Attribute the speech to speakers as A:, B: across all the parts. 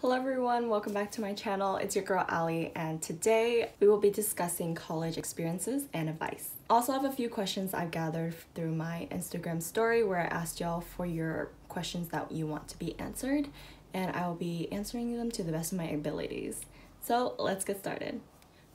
A: Hello everyone, welcome back to my channel. It's your girl Ali, and today we will be discussing college experiences and advice. Also, I have a few questions I've gathered through my Instagram story where I asked y'all for your questions that you want to be answered, and I will be answering them to the best of my abilities. So let's get started.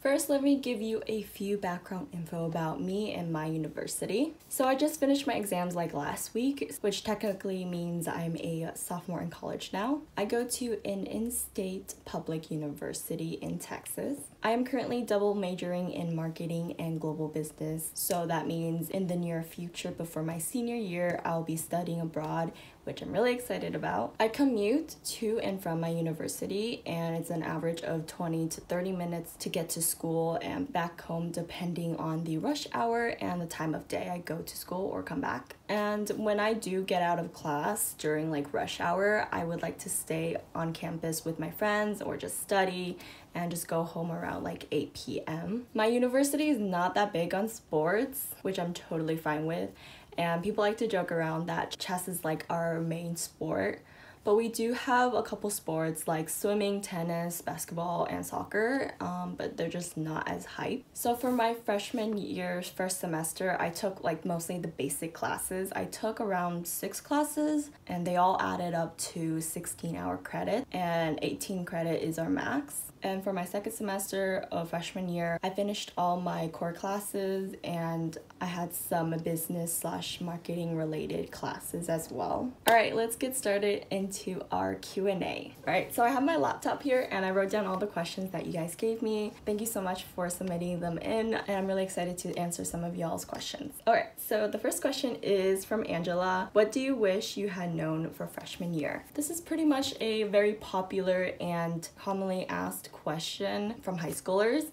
A: First, let me give you a few background info about me and my university. So I just finished my exams like last week, which technically means I'm a sophomore in college now. I go to an in-state public university in Texas. I am currently double majoring in marketing and global business. So that means in the near future, before my senior year, I'll be studying abroad, which I'm really excited about. I commute to and from my university, and it's an average of 20 to 30 minutes to get to school and back home depending on the rush hour and the time of day I go to school or come back. And when I do get out of class during like rush hour, I would like to stay on campus with my friends or just study and just go home around like 8 p.m. My university is not that big on sports, which I'm totally fine with. And people like to joke around that chess is like our main sport. But we do have a couple sports like swimming, tennis, basketball, and soccer, but they're just not as hype. So for my freshman year's first semester, I took like mostly the basic classes. I took around 6 classes, and they all added up to 16-hour credit, and 18 credit is our max. And for my second semester of freshman year, I finished all my core classes, and I had some business/marketing related classes as well. All right, let's get started into our Q&A. All right, so I have my laptop here, and I wrote down all the questions that you guys gave me. Thank you so much for submitting them in, and I'm really excited to answer some of y'all's questions. All right, so the first question is from Angela. What do you wish you had known for freshman year? This is pretty much a very popular and commonly asked question from high schoolers,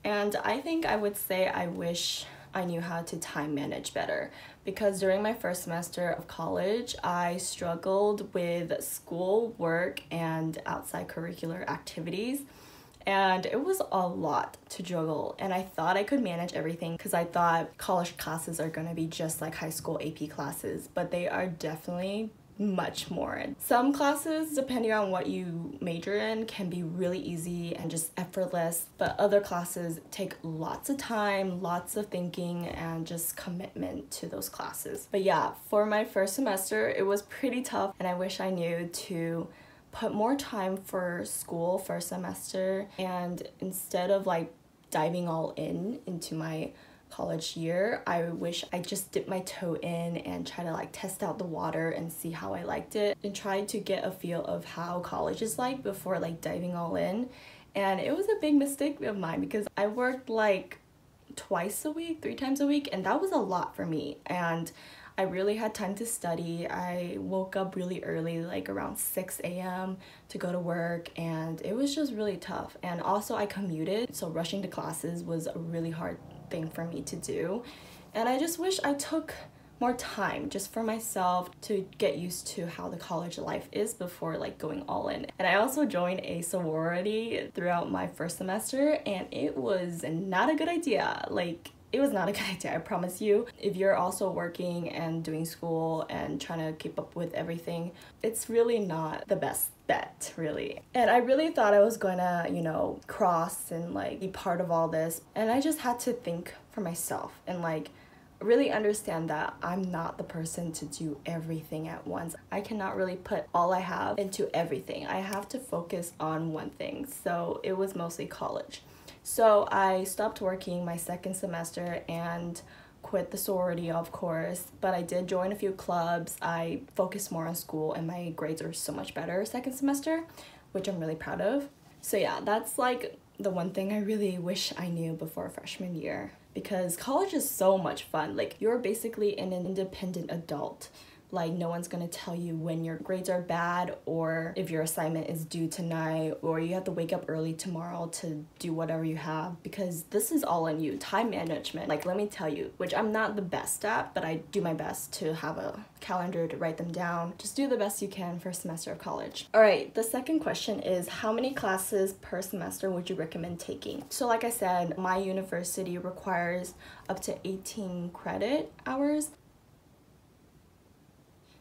A: and I think I would say I wish I knew how to time manage better, because during my first semester of college I struggled with school, work, and outside curricular activities, and it was a lot to juggle, and I thought I could manage everything because I thought college classes are going to be just like high school AP classes, but they are definitely much more. Some classes, depending on what you major in, can be really easy and just effortless, but other classes take lots of time, lots of thinking, and just commitment to those classes. But yeah, for my first semester, it was pretty tough, and I wish I knew to put more time for school first semester, and instead of like diving all into my college year, I wish I just dipped my toe in and try to like test out the water and see how I liked it, and try to get a feel of how college is like before like diving all in. And it was a big mistake of mine because I worked like twice a week, 3 times a week, and that was a lot for me, and I really had time to study. I woke up really early, like around 6 a.m. to go to work, and it was just really tough. And also I commuted, so rushing to classes was a really hard thing for me to do, and I just wish I took more time just for myself to get used to how the college life is before like going all in. And I also joined a sorority throughout my first semester, and it was not a good idea. Like, it was not a good idea, I promise you. If you're also working and doing school and trying to keep up with everything, it's really not the best bet, really. And I really thought I was gonna, cross and like be part of all this, and I just had to think for myself and like really understand that I'm not the person to do everything at once. I cannot really put all I have into everything. I have to focus on one thing, so it was mostly college. So I stopped working my second semester and quit the sorority, of course, but I did join a few clubs. I focused more on school, and my grades are so much better second semester, which I'm really proud of. So yeah, that's like the one thing I really wish I knew before freshman year, because college is so much fun. Like, you're basically an independent adult. Like, no one's gonna tell you when your grades are bad, or if your assignment is due tonight, or you have to wake up early tomorrow to do whatever you have, because this is all on you. Time management, like, let me tell you, which I'm not the best at, but I do my best to have a calendar to write them down. Just do the best you can first semester of college. All right, the second question is, how many classes per semester would you recommend taking? So like I said, my university requires up to 18 credit hours.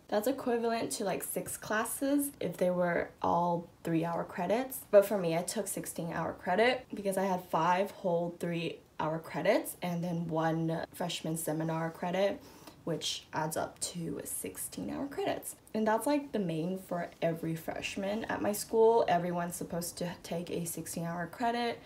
A: That's equivalent to like 6 classes if they were all 3-hour credits. But for me, I took 16-hour credit because I had 5 whole 3-hour credits and then 1 freshman seminar credit, which adds up to 16-hour credits. And that's like the main for every freshman at my school. Everyone's supposed to take a 16-hour credit,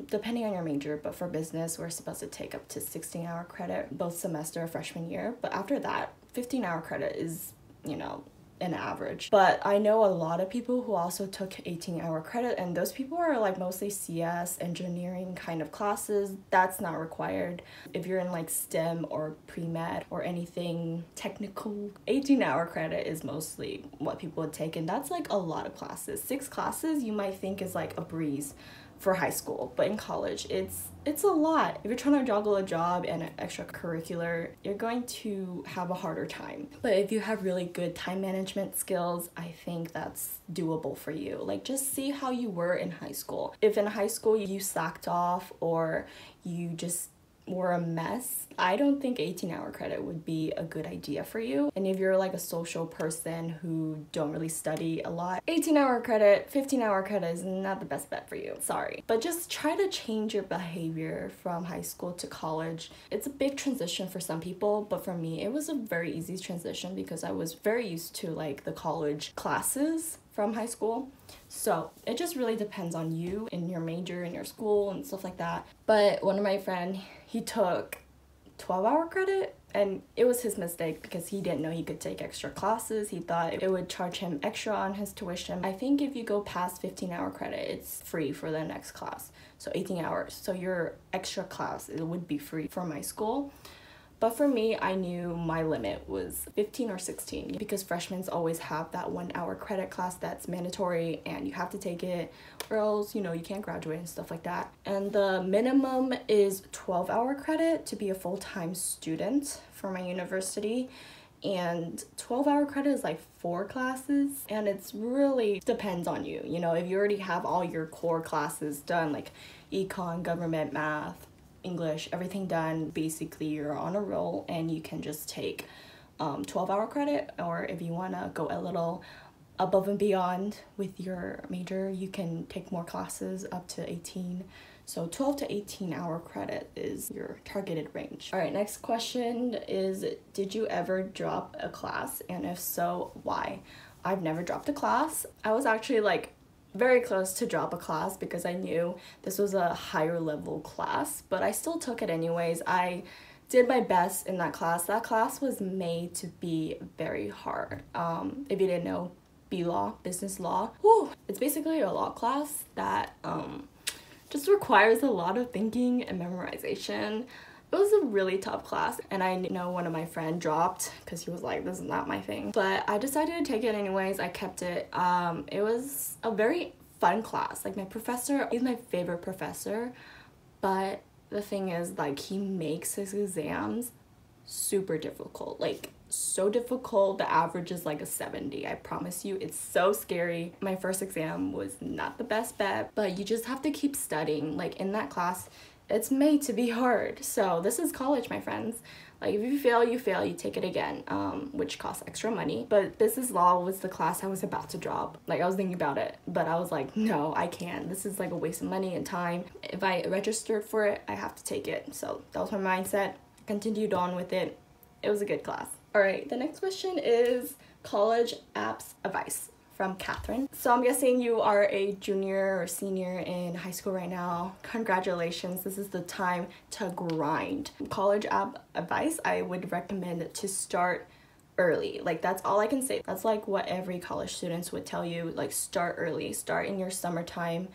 A: depending on your major, but for business, we're supposed to take up to 16-hour credit both semester freshman year. But after that, 15-hour credit is, you know, an average. But I know a lot of people who also took 18-hour credit, and those people are like mostly CS, engineering kind of classes. That's not required. If you're in like STEM or pre-med or anything technical, 18-hour credit is mostly what people would take, and that's like a lot of classes. 6 classes you might think is like a breeze for high school, but in college it's a lot. If you're trying to juggle a job and an extracurricular, you're going to have a harder time. But if you have really good time management skills, I think that's doable for you. Like, just see how you were in high school. If in high school you slacked off or you just were a mess, I don't think 18-hour credit would be a good idea for you. And if you're like a social person who don't really study a lot, 18-hour credit, 15-hour credit is not the best bet for you. Sorry. But just try to change your behavior from high school to college. It's a big transition for some people, but for me, it was a very easy transition because I was very used to like the college classes from high school. So it just really depends on you and your major and your school and stuff like that. But one of my friends, he took 12-hour credit, and it was his mistake because he didn't know he could take extra classes. He thought it would charge him extra on his tuition. I think if you go past 15-hour credit, it's free for the next class. So 18 hours. So your extra class, it would be free for my school. But for me, I knew my limit was 15 or 16 because freshmen always have that 1-hour credit class that's mandatory and you have to take it or else, you know, you can't graduate and stuff like that. And the minimum is 12-hour credit to be a full-time student for my university. And 12-hour credit is like 4 classes, and it's really depends on you. You know, if you already have all your core classes done, like econ, government, math, English, everything done, basically you're on a roll and you can just take 12-hour credit. Or if you want to go a little above and beyond with your major, you can take more classes up to 18. So 12 to 18-hour credit is your targeted range. All right, next question is, did you ever drop a class? And if so, why? I've never dropped a class. I was actually like very close to drop a class because I knew this was a higher level class, but I still took it anyways. I did my best in that class. That class was made to be very hard. If you didn't know, B-Law, business law, it's basically a law class that just requires a lot of thinking and memorization. It was a really tough class, and I know one of my friends dropped because he was like, this is not my thing. But I decided to take it anyways. I kept it. It was a very fun class. Like, my professor, he's my favorite professor, but the thing is, like, he makes his exams super difficult. Like, so difficult. The average is like a 70. I promise you, it's so scary. My first exam was not the best bet, but you just have to keep studying. Like, in that class, it's made to be hard. So this is college, my friends. Like, if you fail, you fail, you take it again, which costs extra money. But business law was the class I was about to drop. Like, I was thinking about it, but I was like, no, I can't. This is like a waste of money and time. If I registered for it, I have to take it. So that was my mindset. Continued on with it. It was a good class. All right, the next question is college apps advice from Catherine. So I'm guessing you are a junior or senior in high school right now. Congratulations, this is the time to grind. College app advice, I would recommend to start early. Like, that's all I can say. That's like what every college students would tell you. Like, start early. Start in your summertime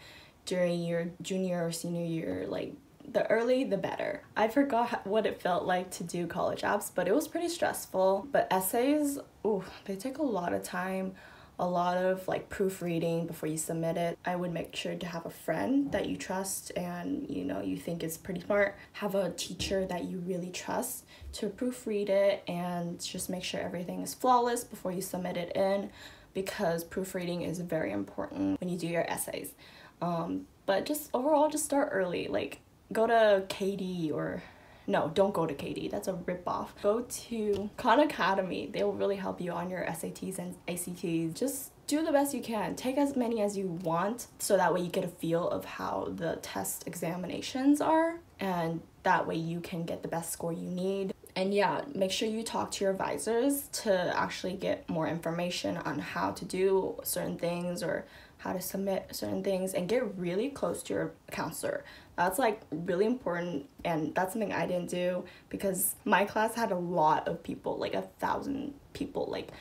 A: during your junior or senior year. Like, the early, the better. I forgot what it felt like to do college apps, but it was pretty stressful. But essays, ooh, they take a lot of time, a lot of like proofreading before you submit it. I would make sure to have a friend that you trust and, you know, you think is pretty smart. Have a teacher that you really trust to proofread it and just make sure everything is flawless before you submit it in, because proofreading is very important when you do your essays. But just overall, just start early. Like, go to KD or No, don't go to KD. That's a ripoff. Go to Khan Academy. They will really help you on your SATs and ACTs. Just do the best you can. Take as many as you want so that way you get a feel of how the test examinations are, and that way you can get the best score you need. And yeah, make sure you talk to your advisors to actually get more information on how to do certain things or how to submit certain things, and get really close to your counselor. That's like really important, and that's something I didn't do because my class had a lot of people, like 1,000 people. Like,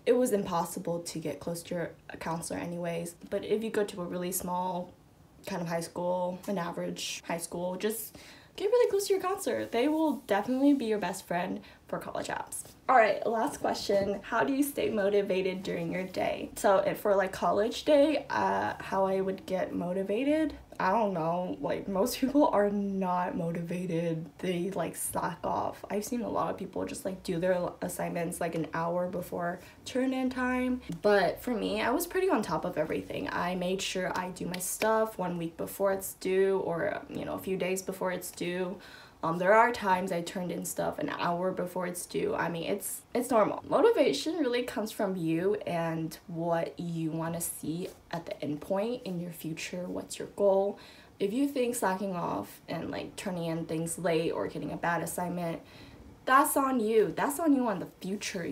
A: it was impossible to get close to your counselor anyways. But if you go to a really small kind of high school, an average high school, just get really close to your counselor. They will definitely be your best friend for college apps. All right, last question. How do you stay motivated during your day? So for like college day, how I would get motivated, I don't know, like most people are not motivated. They like slack off. I've seen a lot of people just like do their assignments like an hour before turn-in time. But for me, I was pretty on top of everything. I made sure I do my stuff 1 week before it's due, or a few days before it's due. There are times I turned in stuff an hour before it's due. I mean, it's normal. Motivation really comes from you and what you want to see at the end point in your future. What's your goal? If you think slacking off and like turning in things late or getting a bad assignment, that's on you. That's on you on the future,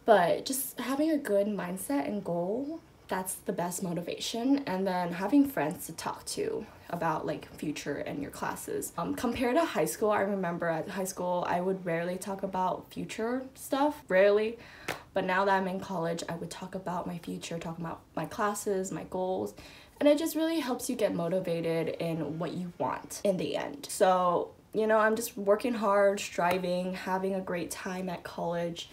A: But just having a good mindset and goal, that's the best motivation. And then having friends to talk to about like future and your classes. Compared to high school, I remember at high school I would rarely talk about future stuff, rarely. But now that I'm in college, I would talk about my future, talk about my classes, my goals, and it just really helps you get motivated in what you want in the end. So, I'm just working hard, striving, having a great time at college,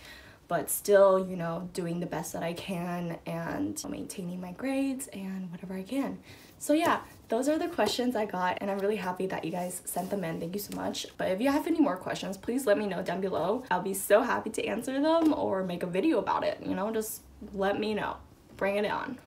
A: but still, doing the best that I can and maintaining my grades and whatever I can. So yeah, those are the questions I got, and I'm really happy that you guys sent them in. Thank you so much. But if you have any more questions, please let me know down below. I'll be so happy to answer them or make a video about it. Just let me know. Bring it on.